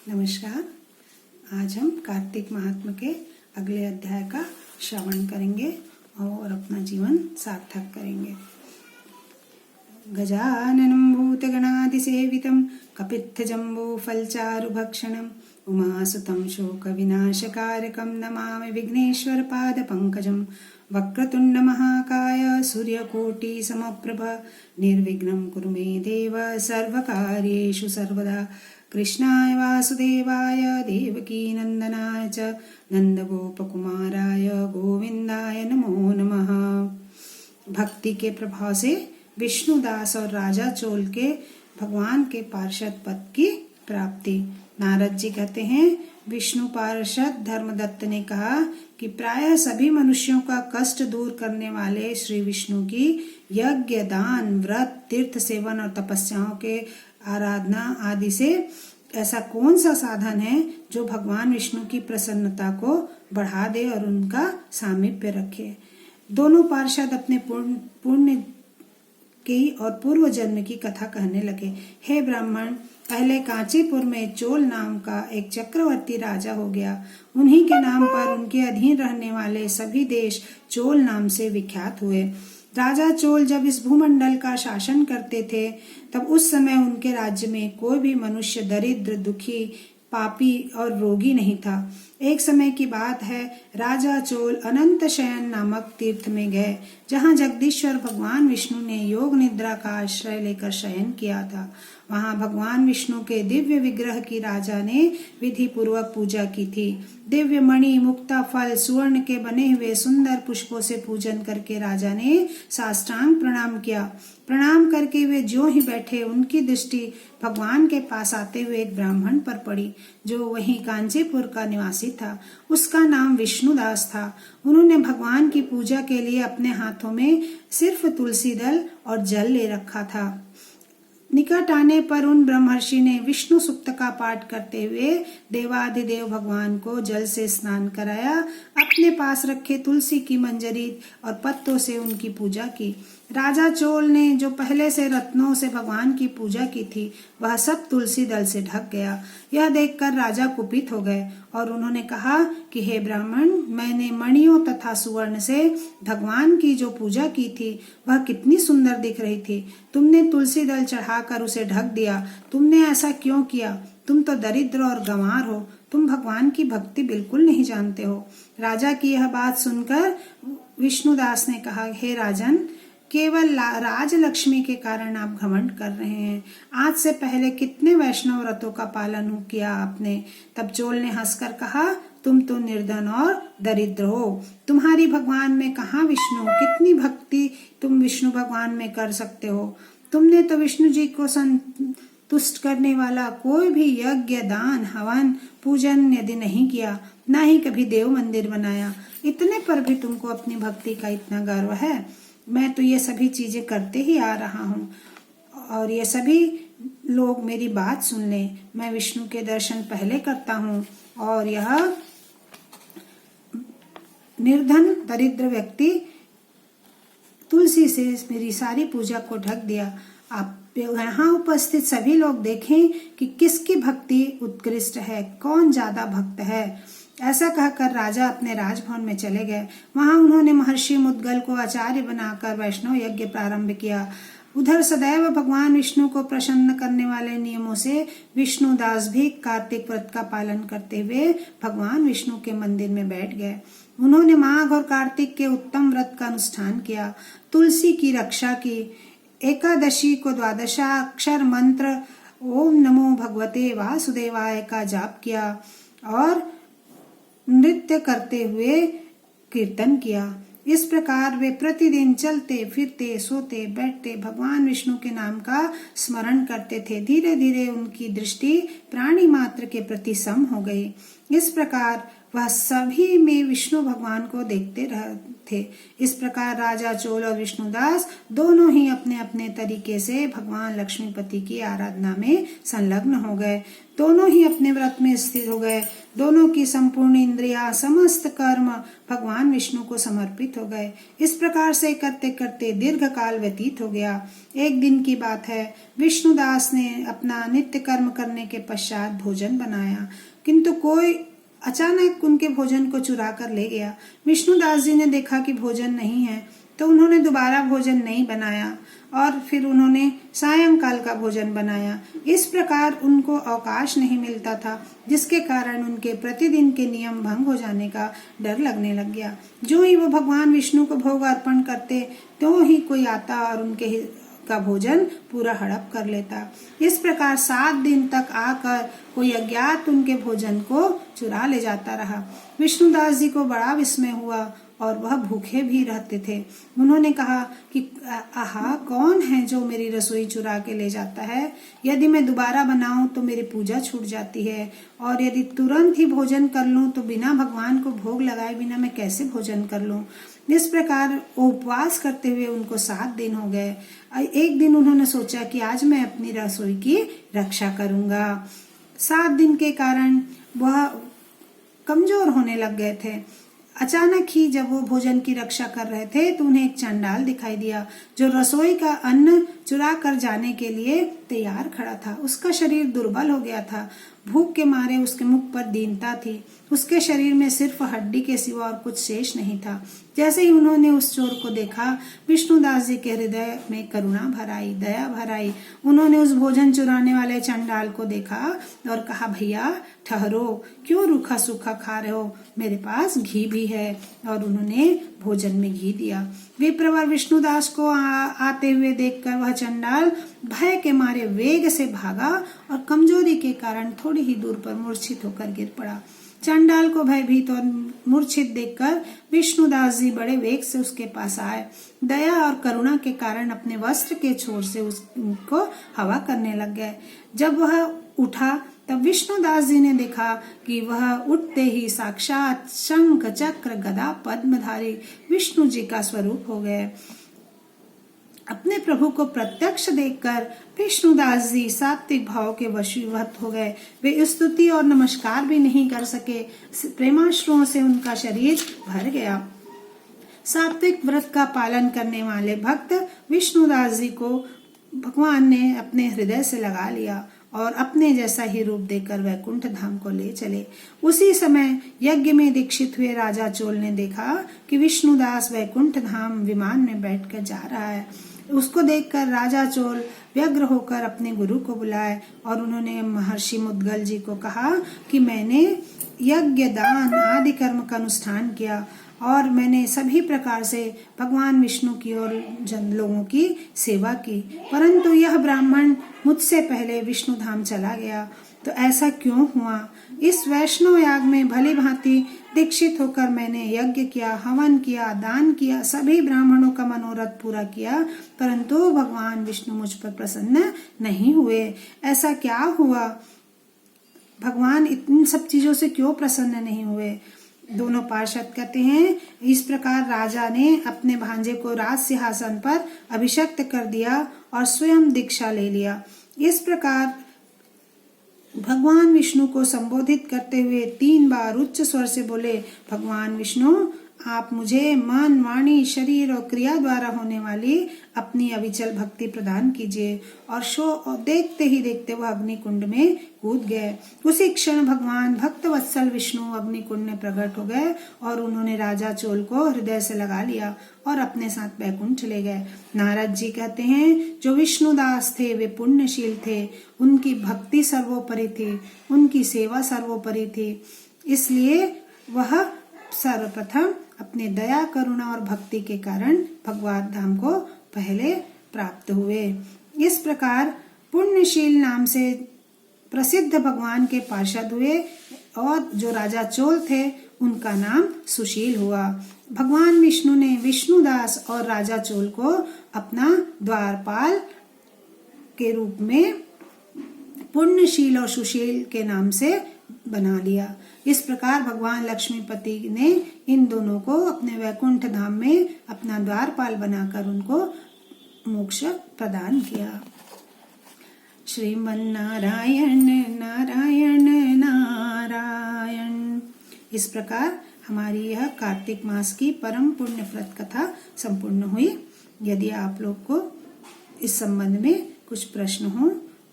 नमस्कार। आज हम कार्तिक महात्म्य के अगले अध्याय का श्रवण करेंगे और अपना जीवन सार्थक करेंगे। गजाननं भूतगणाधिसेवितं कपित्थजम्बूफलचारुभक्षणं उमासुतं शोकविनाशकारकं नमामि विघ्नेश्वरपादपङ्कजं। वक्रतुण्डमहाकाय सूर्यकोटिसमप्रभ निर्विघ्नं कुरु मे देव सर्वकार्येषु सर्वदा। कृष्णाय वासुदेवाय देवकीनन्दनाय च नन्दगोपकुमाराय गोविन्दाय नमो नमः। भक्ति के प्रभाव से विष्णुदास और राजा चोल के भगवान के पार्षद पद की प्राप्ति। नारद जी कहते हैं, विष्णु पार्षद धर्मदत्त ने कहा कि प्रायः सभी मनुष्यों का कष्ट दूर करने वाले श्री विष्णु की यज्ञ, दान, व्रत, तीर्थ सेवन और तपस्याओं के आराधना आदि से ऐसा कौन सा साधन है जो भगवान विष्णु की प्रसन्नता को बढ़ा दे और उनका सामीप्य रखे। दोनों पार्षद अपने पुण्य की और पूर्व जन्म की कथा कहने लगे। हे ब्राह्मण, पहले कांचीपुर में चोल नाम का एक चक्रवर्ती राजा हो गया। उन्हीं के नाम पर उनके अधीन रहने वाले सभी देश चोल नाम से विख्यात हुए। राजा चोल जब इस भूमंडल का शासन करते थे तब उस समय उनके राज्य में कोई भी मनुष्य दरिद्र, दुखी, पापी और रोगी नहीं था। एक समय की बात है, राजा चोल अनंत शयन नामक तीर्थ में गए, जहाँ जगदीश्वर भगवान विष्णु ने योग निद्रा का आश्रय लेकर शयन किया था। वहाँ भगवान विष्णु के दिव्य विग्रह की राजा ने विधि पूर्वक पूजा की थी। दिव्य मणि, मुक्ता फल, सुवर्ण के बने हुए सुंदर पुष्पों से पूजन करके राजा ने साष्टांग प्रणाम किया। प्रणाम करके वे ज्यों ही बैठे, उनकी दृष्टि भगवान के पास आते हुए एक ब्राह्मण पर पड़ी, जो वहीं कांचीपुर का निवासी था। उसका नाम विष्णुदास था। उन्होंने भगवान की पूजा के लिए अपने हाथों में सिर्फ तुलसी दल और जल ले रखा था। निकट आने पर उन ब्रह्मर्षि ने विष्णु सुक्त का पाठ करते हुए देवाधिदेव भगवान को जल से स्नान कराया, अपने पास रखे तुलसी की मंजरी और पत्तों से उनकी पूजा की। राजा चोल ने जो पहले से रत्नों से भगवान की पूजा की थी, वह सब तुलसी दल से ढक गया। यह देखकर राजा कुपित हो गए और उन्होंने कहा कि हे ब्राह्मण, मैंने मणियों तथा सुवर्ण से भगवान की जो पूजा की थी वह कितनी सुंदर दिख रही थी। तुमने तुलसी दल चढ़ाकर उसे ढक दिया। तुमने ऐसा क्यों किया? तुम तो दरिद्र और गंवार हो। तुम भगवान की भक्ति बिल्कुल नहीं जानते हो। राजा की यह बात सुनकर विष्णुदास ने कहा, हे राजन, केवल राजलक्ष्मी के कारण आप घमंड कर रहे हैं। आज से पहले कितने वैष्णव व्रतों का पालन किया आपने। तब चोल ने हंसकर कहा, तुम तो निर्धन और दरिद्र हो। तुम्हारी भगवान में कहाँ विष्णु? कितनी भक्ति तुम विष्णु भगवान में कर सकते हो। तुमने तो विष्णु जी को संतुष्ट करने वाला कोई भी यज्ञ, दान, हवन, पूजन यदि नहीं किया, ना ही कभी देव मंदिर बनाया। इतने पर भी तुमको अपनी भक्ति का इतना गर्व है। मैं तो ये सभी चीजें करते ही आ रहा हूँ और ये सभी लोग मेरी बात सुन लें। मैं विष्णु के दर्शन पहले करता हूँ और यह निर्धन दरिद्र व्यक्ति तुलसी से मेरी सारी पूजा को ढक दिया। आप यहाँ उपस्थित सभी लोग देखें कि किसकी भक्ति उत्कृष्ट है, कौन ज्यादा भक्त है। ऐसा कहकर राजा अपने राजभवन में चले गए। वहां उन्होंने महर्षि मुद्गल को आचार्य बनाकर वैष्णव यज्ञ प्रारंभ किया। उधर सदैव भगवान विष्णु को प्रसन्न करने वाले नियमों से विष्णुदास भी कार्तिक व्रत का पालन करते हुए भगवान विष्णु के मंदिर में बैठ गए। उन्होंने माघ और कार्तिक के उत्तम व्रत का अनुष्ठान किया, तुलसी की रक्षा की, एकादशी को द्वादशाक्षर मंत्र ओम नमो भगवते वासुदेवाय का जाप किया और नृत्य करते हुए कीर्तन किया। इस प्रकार वे प्रतिदिन चलते फिरते, सोते बैठते भगवान विष्णु के नाम का स्मरण करते थे। धीरे धीरे उनकी दृष्टि प्राणी मात्र के प्रति सम हो गई। इस प्रकार वह सभी में विष्णु भगवान को देखते थे। इस प्रकार राजा चोल और विष्णुदास दोनों ही अपने अपने तरीके से भगवान लक्ष्मीपति की आराधना में संलग्न हो गए। दोनों ही अपने व्रत में स्थित हो गए। दोनों की संपूर्ण इंद्रिया, समस्त कर्म भगवान विष्णु को समर्पित हो गए। इस प्रकार से करते करते दीर्घ काल व्यतीत हो गया। एक दिन की बात है, विष्णुदास ने अपना नित्य कर्म करने के पश्चात भोजन बनाया, किंतु कोई अचानक उनके भोजन को चुरा कर ले गया। विष्णुदास जी ने देखा कि भोजन नहीं है, तो उन्होंने दोबारा भोजन नहीं बनाया और फिर उन्होंने सायंकाल का भोजन बनाया। इस प्रकार उनको अवकाश नहीं मिलता था, जिसके कारण उनके प्रतिदिन के नियम भंग हो जाने का डर लगने लग गया। जो ही वो भगवान विष्णु को भोग अर्पण करते, तो ही कोई आता और उनके का भोजन पूरा हड़प कर लेता। इस प्रकार 7 दिन तक आकर कोई अज्ञात उनके भोजन को चुरा ले जाता रहा। विष्णुदास जी को बड़ा विस्मय हुआ और वह भूखे भी रहते थे। उन्होंने कहा कि आहा, कौन है जो मेरी रसोई चुरा के ले जाता है? यदि मैं दोबारा बनाऊं तो मेरी पूजा छूट जाती है, और यदि तुरंत ही भोजन कर लूं तो बिना भगवान को भोग लगाए बिना मैं कैसे भोजन कर लूं? इस प्रकार उपवास करते हुए उनको 7 दिन हो गए। एक दिन उन्होंने सोचा कि आज मैं अपनी रसोई की रक्षा करूंगा। 7 दिन के कारण वह कमजोर होने लग गए थे। अचानक ही जब वो भोजन की रक्षा कर रहे थे तो उन्हें एक चंडाल दिखाई दिया, जो रसोई का अन्न चुरा कर जाने के लिए तैयार खड़ा था। उसका शरीर दुर्बल हो गया था। भूख के मारे उसके मुख पर दीनता थी। उसके शरीर में सिर्फ हड्डी के सिवा और कुछ शेष नहीं था। जैसे ही उन्होंने उस चोर को देखा, विष्णुदास जी के हृदय में करुणा भर आई, दया भर आई। उन्होंने उस भोजन चुराने वाले चंडाल को देखा और कहा, भैया ठहरो, क्यों रूखा सूखा खा रहे हो? मेरे पास घी भी है। और उन्होंने भोजन में घी दिया। विप्रवर विष्णुदास को आते हुए देखकर वह चंडाल भय के मारे वेग से भागा और कमजोरी के कारण थोड़ी ही दूर पर मूर्छित होकर गिर पड़ा। चंडाल को भयभीत और मूर्छित देखकर विष्णुदास जी बड़े वेग से उसके पास आए। दया और करुणा के कारण अपने वस्त्र के छोर से उसको हवा करने लग गए। जब वह उठा तब विष्णुदास जी ने देखा कि वह उठते ही साक्षात शंख चक्र गदा पद्मधारी विष्णु जी का स्वरूप हो गए। अपने प्रभु को प्रत्यक्ष देखकर विष्णुदास जी सात्विक भाव के वशीभूत हो गए। वे स्तुति और नमस्कार भी नहीं कर सके। प्रेमाश्रुओं से उनका शरीर भर गया। सात्विक व्रत का पालन करने वाले भक्त विष्णुदास जी को भगवान ने अपने हृदय से लगा लिया और अपने जैसा ही रूप देकर वैकुंठ धाम को ले चले। उसी समय यज्ञ में दीक्षित हुए राजा चोल ने देखा कि विष्णुदास वैकुंठ धाम विमान में बैठकर जा रहा है। उसको देखकर राजा चोल व्यग्र होकर अपने गुरु को बुलाए और उन्होंने महर्षि मुद्गल जी को कहा कि मैंने यज्ञ, दान आदि कर्म का अनुष्ठान किया और मैंने सभी प्रकार से भगवान विष्णु की और जन लोगों की सेवा की, परंतु यह ब्राह्मण मुझसे पहले विष्णु धाम चला गया। तो ऐसा क्यों हुआ? इस वैष्णव याग में भली भांति दीक्षित होकर मैंने यज्ञ किया, हवन किया, दान किया, सभी ब्राह्मणों का मनोरथ पूरा किया, परंतु भगवान विष्णु मुझ पर प्रसन्न नहीं हुए। ऐसा क्या हुआ? भगवान इन सब चीजों से क्यों प्रसन्न नहीं हुए? दोनों पार्षद कहते हैं, इस प्रकार राजा ने अपने भांजे को राज सिंहासन पर अभिषिक्त कर दिया और स्वयं दीक्षा ले लिया। इस प्रकार भगवान विष्णु को संबोधित करते हुए 3 बार उच्च स्वर से बोले, भगवान विष्णु, आप मुझे मन, वाणी, शरीर और क्रिया द्वारा होने वाली अपनी अविचल भक्ति प्रदान कीजिए। और देखते ही देखते वह अग्निकुंड में कूद गए। उसी क्षण भगवान भक्त वत्सल विष्णु अग्निकुंड में प्रकट हो गए और उन्होंने राजा चोल को हृदय से लगा लिया और अपने साथ बैकुंठ चले गए। नारद जी कहते हैं, जो विष्णुदास थे वे पुण्यशील थे, उनकी भक्ति सर्वोपरि थी, उनकी सेवा सर्वोपरि थी, इसलिए वह सर्वप्रथम अपने दया, करुणा और भक्ति के कारण भगवत धाम को पहले प्राप्त हुए। इस प्रकार पुण्यशील नाम से प्रसिद्ध भगवान के पार्षद हुए और जो राजा चोल थे उनका नाम सुशील हुआ। भगवान विष्णु ने विष्णुदास और राजा चोल को अपना द्वारपाल के रूप में पुण्यशील और सुशील के नाम से बना लिया। इस प्रकार भगवान लक्ष्मीपति ने इन दोनों को अपने वैकुंठ धाम में अपना द्वारपाल बनाकर उनको मोक्ष प्रदान किया। श्रीमन्नारायण नारायण नारायण। इस प्रकार हमारी यह कार्तिक मास की परम पुण्य व्रत कथा संपूर्ण हुई। यदि आप लोग को इस संबंध में कुछ प्रश्न हो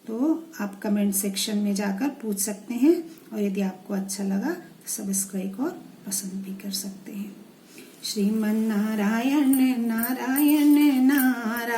तो आप कमेंट सेक्शन में जाकर पूछ सकते हैं, और यदि आपको अच्छा लगा तो सब्सक्राइब और पसंद भी कर सकते हैं। श्रीमन्नारायण नारायण नारायण।